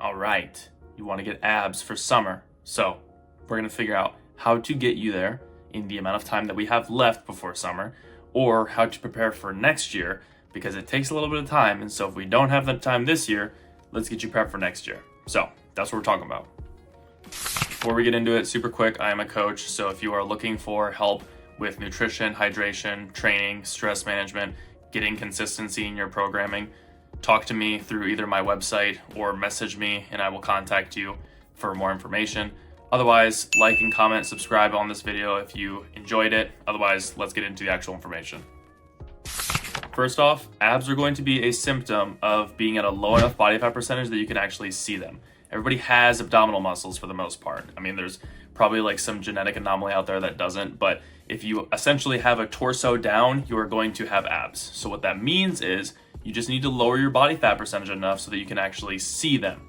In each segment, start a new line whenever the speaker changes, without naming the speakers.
All right, you want to get abs for summer. So we're going to figure out how to get you there in the amount of time that we have left before summer, or how to prepare for next year, because it takes a little bit of time. And so if we don't have the time this year, let's get you prepped for next year. So that's what we're talking about. Before we get into it, super quick, I am a coach. So if you are looking for help with nutrition, hydration, training, stress management, getting consistency in your programming, talk to me through either my website or message me and I will contact you for more information. Otherwise, like and comment, subscribe on this video if you enjoyed it. Otherwise, let's get into the actual information. First off, abs are going to be a symptom of being at a low enough body fat percentage that you can actually see them. Everybody has abdominal muscles for the most part. I mean, there's probably like some genetic anomaly out there that doesn't, but if you essentially have a torso down, you are going to have abs. So what that means is you just need to lower your body fat percentage enough so that you can actually see them.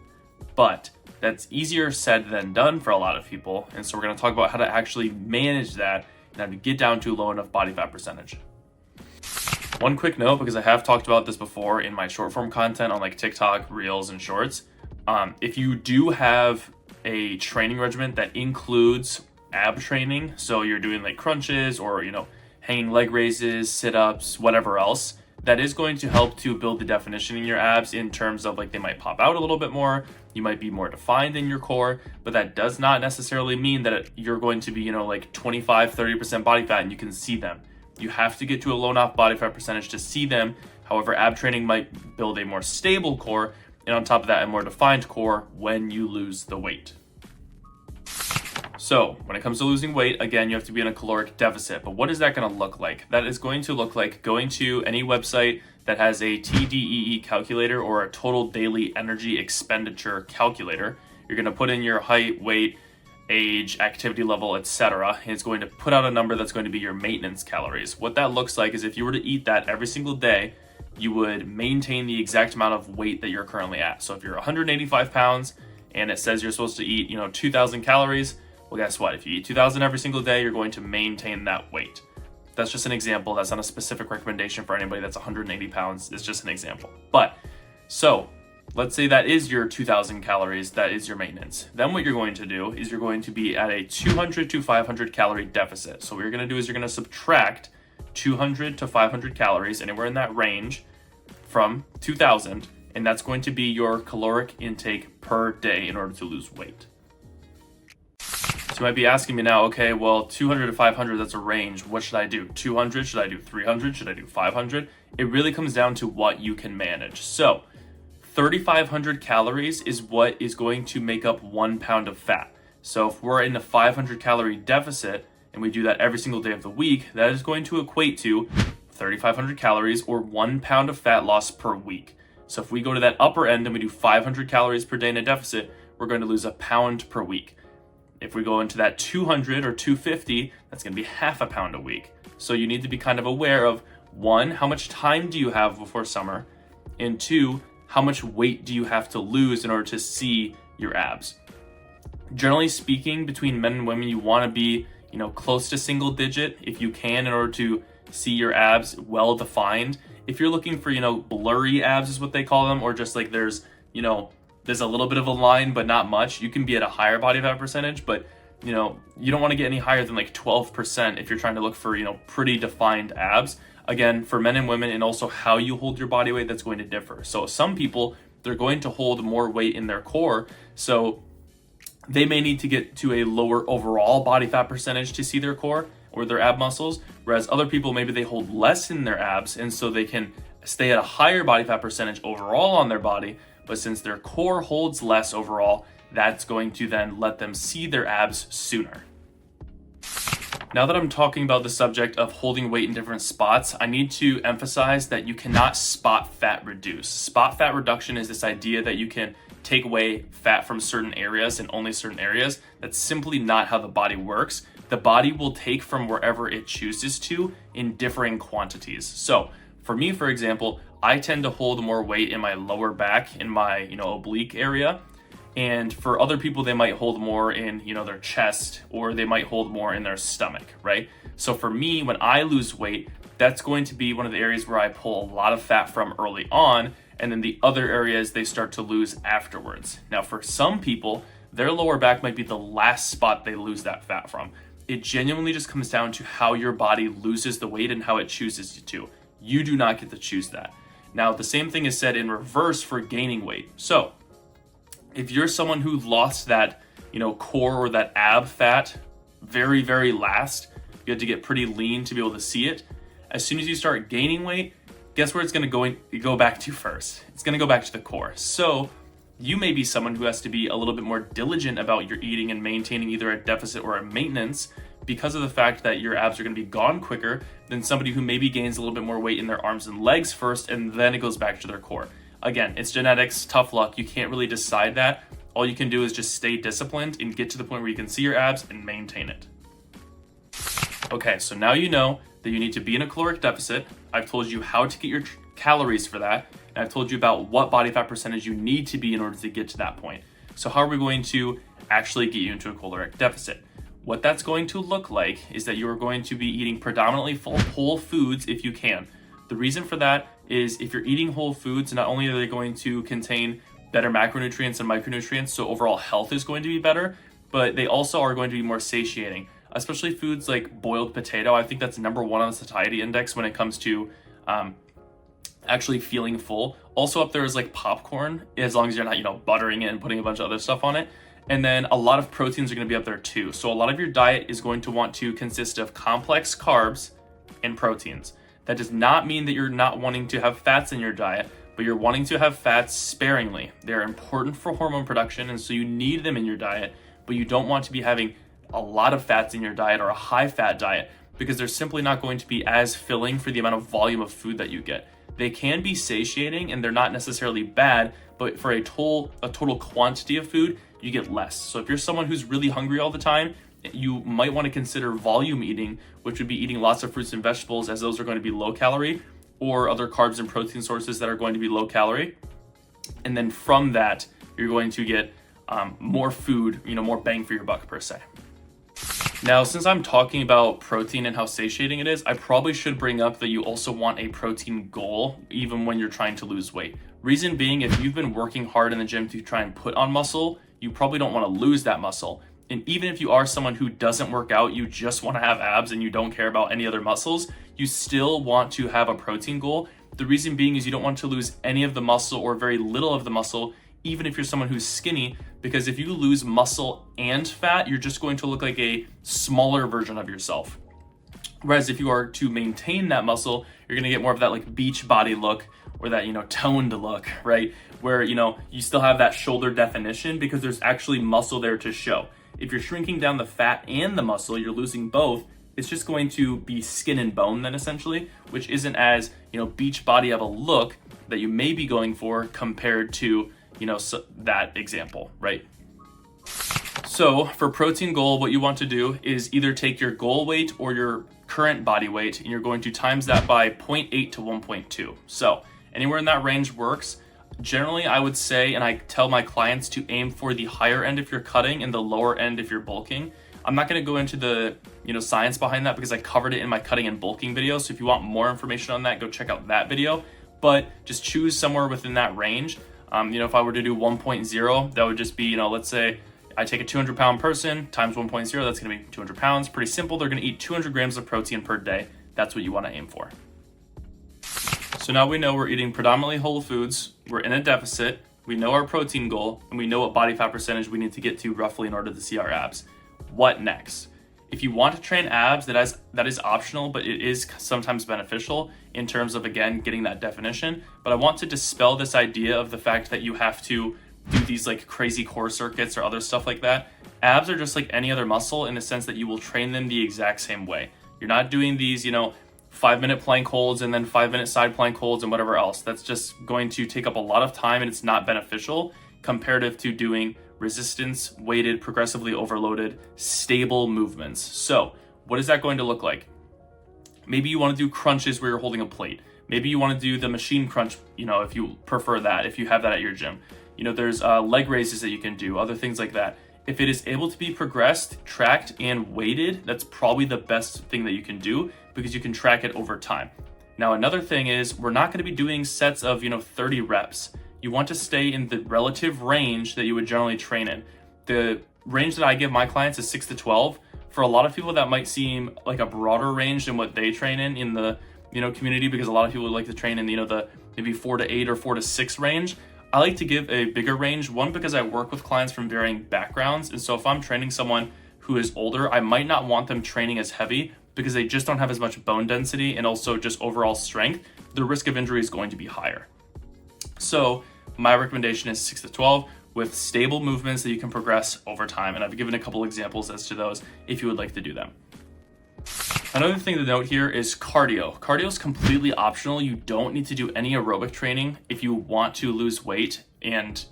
But that's easier said than done for a lot of people. And so we're going to talk about how to actually manage that and how to get down to a low enough body fat percentage. One quick note, because I have talked about this before in my short form content on like TikTok, Reels, and Shorts. If you do have a training regimen that includes ab training, so you're doing like crunches or, hanging leg raises, sit-ups, whatever else, that is going to help to build the definition in your abs in terms of like they might pop out a little bit more, you might be more defined in your core, but that does not necessarily mean that you're going to be, like 25-30% body fat and you can see them. You have to get to a low enough body fat percentage to see them. However, ab training might build a more stable core, and on top of that, a more defined core when you lose the weight. So when it comes to losing weight, again, you have to be in a caloric deficit. But what is that going to look like? That is going to look like going to any website that has a TDEE calculator or a total daily energy expenditure calculator. You're going to put in your height, weight, age, activity level, etc. And it's going to put out a number that's going to be your maintenance calories. What that looks like is if you were to eat that every single day, you would maintain the exact amount of weight that you're currently at. So if you're 185 pounds and it says you're supposed to eat, 2,000 calories, well, guess what? If you eat 2,000 every single day, you're going to maintain that weight. That's just an example. That's not a specific recommendation for anybody that's 180 pounds. It's just an example. But so let's say that is your 2,000 calories. That is your maintenance. Then what you're going to do is you're going to be at a 200 to 500 calorie deficit. So what you're going to do is you're going to subtract 200 to 500 calories, anywhere in that range, from 2,000, and that's going to be your caloric intake per day in order to lose weight. So you might be asking me now, okay, well, 200 to 500, that's a range. What should I do? 200? Should I do 300? Should I do 500? It really comes down to what you can manage. So 3,500 calories is what is going to make up 1 pound of fat. So if we're in a 500 calorie deficit and we do that every single day of the week, that is going to equate to 3,500 calories or 1 pound of fat loss per week. So if we go to that upper end and we do 500 calories per day in a deficit, we're going to lose a pound per week. If we go into that 200 or 250, that's going to be half a pound a week. So you need to be kind of aware of, one, how much time do you have before summer? And two, how much weight do you have to lose in order to see your abs? Generally speaking, between men and women, you want to be, close to single digit if you can in order to see your abs well defined. If you're looking for, blurry abs is what they call them, or just like there's a little bit of a line, but not much, you can be at a higher body fat percentage, but you don't want to get any higher than like 12% if you're trying to look for, pretty defined abs. Again, for men and women, and also how you hold your body weight, that's going to differ. So some people, they're going to hold more weight in their core, so they may need to get to a lower overall body fat percentage to see their core or their ab muscles, whereas other people, maybe they hold less in their abs, and so they can stay at a higher body fat percentage overall on their body, but since their core holds less overall, that's going to then let them see their abs sooner. Now that I'm talking about the subject of holding weight in different spots, I need to emphasize that you cannot spot fat reduce. Spot fat reduction is this idea that you can take away fat from certain areas and only certain areas. That's simply not how the body works. The body will take from wherever it chooses to in differing quantities. So for me, for example, I tend to hold more weight in my lower back, in my, oblique area. And for other people, they might hold more in, their chest, or they might hold more in their stomach, right? So for me, when I lose weight, that's going to be one of the areas where I pull a lot of fat from early on. and then the other areas they start to lose afterwards. Now, for some people, their lower back might be the last spot they lose that fat from. It genuinely just comes down to how your body loses the weight and how it chooses to. You do not get to choose that. Now, the same thing is said in reverse for gaining weight. So, if you're someone who lost that, core or that ab fat very, very last, you have to get pretty lean to be able to see it. As soon as you start gaining weight, guess where it's going to go back to first? It's going to go back to the core. So you may be someone who has to be a little bit more diligent about your eating and maintaining either a deficit or a maintenance because of the fact that your abs are going to be gone quicker than somebody who maybe gains a little bit more weight in their arms and legs first, and then it goes back to their core. Again, it's genetics, tough luck. You can't really decide that. All you can do is just stay disciplined and get to the point where you can see your abs and maintain it. Okay, so now you know that you need to be in a caloric deficit. I've told you how to get your calories for that, and I've told you about what body fat percentage you need to be in order to get to that point. So how are we going to actually get you into a caloric deficit? What that's going to look like is that you are going to be eating predominantly whole foods if you can. The reason for that is if you're eating whole foods, not only are they going to contain better macronutrients and micronutrients, so overall health is going to be better, but they also are going to be more satiating. Especially foods like boiled potato. I think that's number one on the satiety index when it comes to actually feeling full. Also up there is like popcorn, as long as you're not, buttering it and putting a bunch of other stuff on it. And then a lot of proteins are going to be up there too. So a lot of your diet is going to want to consist of complex carbs and proteins. That does not mean that you're not wanting to have fats in your diet, but you're wanting to have fats sparingly. They're important for hormone production, and so you need them in your diet, but you don't want to be having a lot of fats in your diet or a high fat diet because they're simply not going to be as filling for the amount of volume of food that you get. They can be satiating and they're not necessarily bad, but for a total quantity of food, you get less. So if you're someone who's really hungry all the time, you might want to consider volume eating, which would be eating lots of fruits and vegetables, as those are going to be low calorie, or other carbs and protein sources that are going to be low calorie. And then from that, you're going to get more food, more bang for your buck per se. Now, since I'm talking about protein and how satiating it is, I probably should bring up that you also want a protein goal even when you're trying to lose weight. Reason being, if you've been working hard in the gym to try and put on muscle, you probably don't want to lose that muscle. And even if you are someone who doesn't work out, you just want to have abs and you don't care about any other muscles, you still want to have a protein goal. The reason being is you don't want to lose any of the muscle or very little of the muscle, even if you're someone who's skinny, because if you lose muscle and fat, you're just going to look like a smaller version of yourself. Whereas if you are to maintain that muscle, you're gonna get more of that like beach body look or that, toned look, right? Where, you still have that shoulder definition because there's actually muscle there to show. If you're shrinking down the fat and the muscle, you're losing both. It's just going to be skin and bone then essentially, which isn't as, beach body of a look that you may be going for compared to, that example, right? So for protein goal, what you want to do is either take your goal weight or your current body weight, and you're going to times that by 0.8 to 1.2. So anywhere in that range works. Generally, I would say, and I tell my clients to aim for the higher end if you're cutting and the lower end if you're bulking. I'm not going to go into the science behind that because I covered it in my cutting and bulking video. So if you want more information on that, go check out that video. But just choose somewhere within that range. If I were to do 1.0, that would just be, let's say I take a 200 pound person times 1.0, that's going to be 200 pounds. Pretty simple. They're going to eat 200 grams of protein per day. That's what you want to aim for. So now we know we're eating predominantly whole foods. We're in a deficit. We know our protein goal, and we know what body fat percentage we need to get to roughly in order to see our abs. What next? If you want to train abs, that is optional, but it is sometimes beneficial in terms of, again, getting that definition. But I want to dispel this idea of the fact that you have to do these like crazy core circuits or other stuff like that. Abs are just like any other muscle in the sense that you will train them the exact same way. You're not doing these, 5-minute plank holds and then 5-minute side plank holds and whatever else. That's just going to take up a lot of time and it's not beneficial comparative to doing resistance, weighted, progressively overloaded, stable movements. So what is that going to look like? Maybe you want to do crunches where you're holding a plate. Maybe you want to do the machine crunch, if you prefer that, if you have that at your gym. There's leg raises that you can do, other things like that. If it is able to be progressed, tracked, and weighted, that's probably the best thing that you can do because you can track it over time. Now, another thing is we're not going to be doing sets of, 30 reps. You want to stay in the relative range that you would generally train in. The range that I give my clients is 6 to 12. For a lot of people, that might seem like a broader range than what they train in the, community, because a lot of people like to train in, the maybe 4 to 8 or 4 to 6 range. I like to give a bigger range, one, because I work with clients from varying backgrounds. And so if I'm training someone who is older, I might not want them training as heavy because they just don't have as much bone density and also just overall strength. The risk of injury is going to be higher. So my recommendation is 6 to 12 with stable movements that you can progress over time. And I've given a couple examples as to those if you would like to do them. Another thing to note here is cardio. Cardio is completely optional. You don't need to do any aerobic training if you want to lose weight and,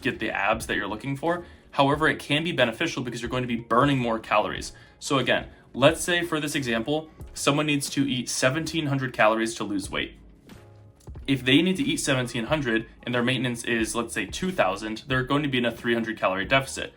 get the abs that you're looking for. However, it can be beneficial because you're going to be burning more calories. So again, let's say for this example, someone needs to eat 1,700 calories to lose weight. If they need to eat 1,700 and their maintenance is, let's say, 2,000, they're going to be in a 300 calorie deficit.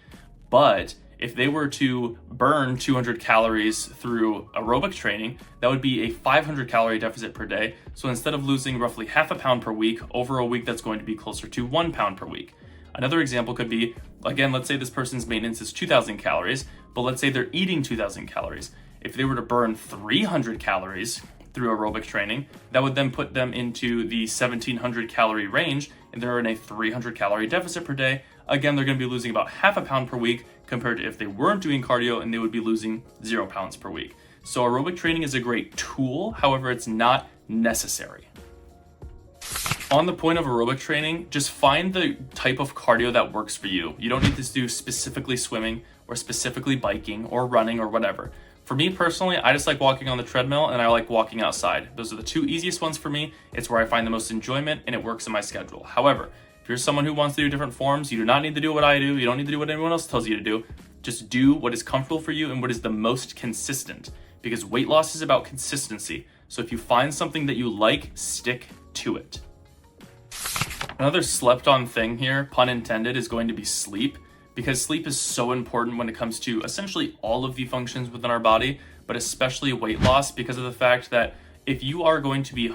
But if they were to burn 200 calories through aerobic training, that would be a 500 calorie deficit per day. So instead of losing roughly half a pound per week, over a week that's going to be closer to 1 pound per week. Another example could be, again, let's say this person's maintenance is 2,000 calories, but let's say they're eating 2,000 calories. If they were to burn 300 calories through aerobic training, that would then put them into the 1,700 calorie range, and they're in a 300 calorie deficit per day. Again, they're going to be losing about half a pound per week compared to if they weren't doing cardio, and they would be losing 0 pounds per week. So aerobic training is a great tool. However, it's not necessary. On the point of aerobic training, just find the type of cardio that works for you. You don't need to do specifically swimming or specifically biking or running or whatever. For me personally, I just like walking on the treadmill and I like walking outside. Those are the two easiest ones for me. It's where I find the most enjoyment and it works in my schedule. However, if you're someone who wants to do different forms, you do not need to do what I do. You don't need to do what anyone else tells you to do. Just do what is comfortable for you and what is the most consistent, because weight loss is about consistency. So if you find something that you like, stick to it. Another slept on thing here, pun intended, is going to be sleep, because sleep is so important when it comes to essentially all of the functions within our body, but especially weight loss, because of the fact that if you are going to be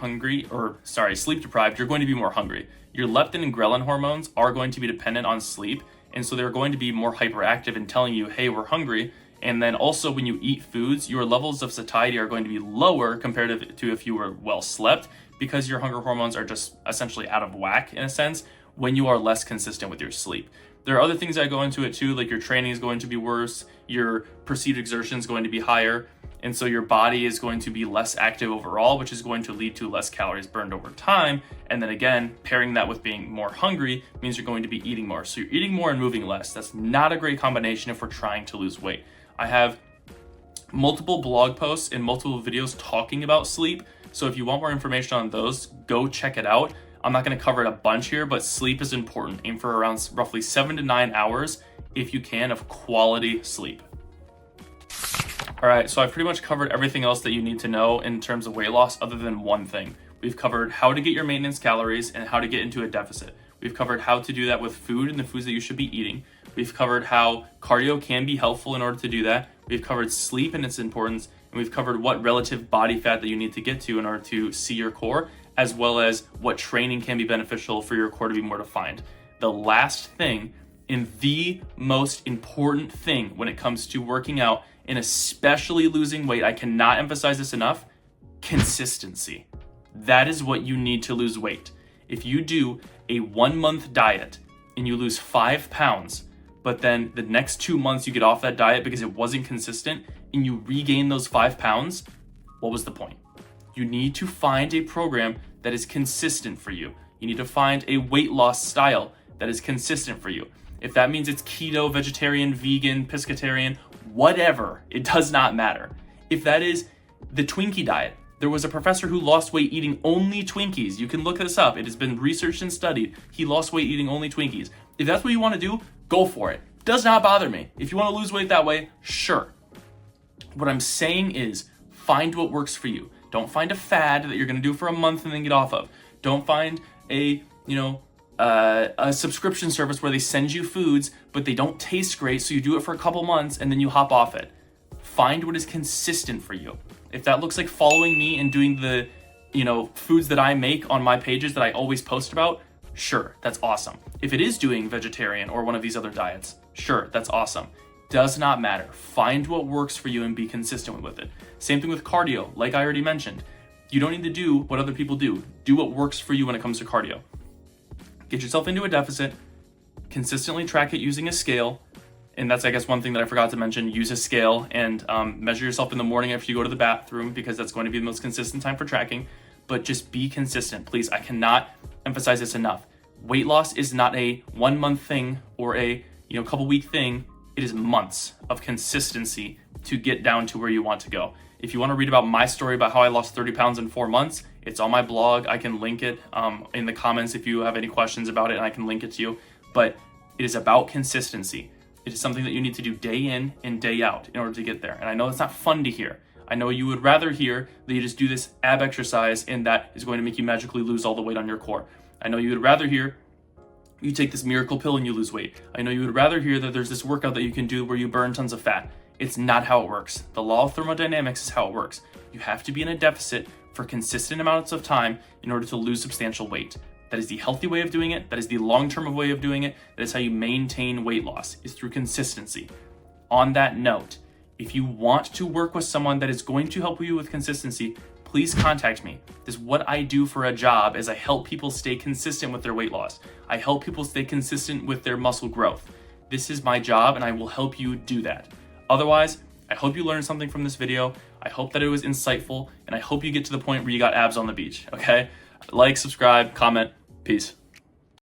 sleep deprived, you're going to be more hungry. Your leptin and ghrelin hormones are going to be dependent on sleep, and so they're going to be more hyperactive in telling you, hey, we're hungry. And then also when you eat foods, your levels of satiety are going to be lower compared to if you were well slept, because your hunger hormones are just essentially out of whack in a sense when you are less consistent with your sleep. There are other things that go into it too, like your training is going to be worse, your perceived exertion is going to be higher, and so your body is going to be less active overall, which is going to lead to less calories burned over time. And then again, pairing that with being more hungry means you're going to be eating more. So you're eating more and moving less. That's not a great combination if we're trying to lose weight. I have multiple blog posts and multiple videos talking about sleep. So if you want more information on those, go check it out. I'm not going to cover it a bunch here, but sleep is important. Aim for around roughly 7 to 9 hours, if you can, of quality sleep. All right, so I've pretty much covered everything else that you need to know in terms of weight loss other than one thing. We've covered how to get your maintenance calories and how to get into a deficit. We've covered how to do that with food and the foods that you should be eating. We've covered how cardio can be helpful in order to do that. We've covered sleep and its importance, and we've covered what relative body fat that you need to get to in order to see your core, as well as what training can be beneficial for your core to be more defined. The last thing, and the most important thing when it comes to working out and especially losing weight, I cannot emphasize this enough, consistency. That is what you need to lose weight. If you do a 1-month diet and you lose 5 pounds, but then the next 2 months you get off that diet because it wasn't consistent and you regain those 5 pounds, what was the point? You need to find a program that is consistent for you. You need to find a weight loss style that is consistent for you. If that means it's keto, vegetarian, vegan, pescatarian, whatever, it does not matter. If that is the Twinkie diet, there was a professor who lost weight eating only Twinkies. You can look this up. It has been researched and studied. He lost weight eating only Twinkies. If that's what you want to do, go for it. Does not bother me. If you want to lose weight that way, sure. What I'm saying is find what works for you. Don't find a fad that you're going to do for a month and then get off of. Don't find a subscription service where they send you foods, but they don't taste great, so you do it for a couple months and then you hop off it. Find what is consistent for you. If that looks like following me and doing the foods that I make on my pages that I always post about, sure, that's awesome. If it is doing vegetarian or one of these other diets, sure, that's awesome. Does not matter. Find what works for you and be consistent with it. Same thing with cardio, like I already mentioned. You don't need to do what other people do. Do what works for you when it comes to cardio. Get yourself into a deficit, consistently track it using a scale. And that's, I guess, one thing that I forgot to mention. Use a scale and measure yourself in the morning after you go to the bathroom, because that's going to be the most consistent time for tracking. But just be consistent, please. I cannot emphasize this enough. Weight loss is not a 1 month thing or a couple week thing. It is months of consistency to get down to where you want to go. If you want to read about my story about how I lost 30 pounds in 4 months, it's on my blog. I can link it in the comments if you have any questions about it, and I can link it to you. But it is about consistency. It is something that you need to do day in and day out in order to get there. And I know it's not fun to hear. I know you would rather hear that you just do this ab exercise and that is going to make you magically lose all the weight on your core. I know you would rather hear you take this miracle pill and you lose weight. I know you would rather hear that there's this workout that you can do where you burn tons of fat. It's not how it works. The law of thermodynamics is how it works. You have to be in a deficit for consistent amounts of time in order to lose substantial weight. That is the healthy way of doing it. That is the long-term way of doing it. That is how you maintain weight loss, is through consistency. On that note, if you want to work with someone that is going to help you with consistency, please contact me. This is what I do for a job, is I help people stay consistent with their weight loss. I help people stay consistent with their muscle growth. This is my job, and I will help you do that. Otherwise, I hope you learned something from this video. I hope that it was insightful, and I hope you get to the point where you got abs on the beach, okay? Like, subscribe, comment. Peace.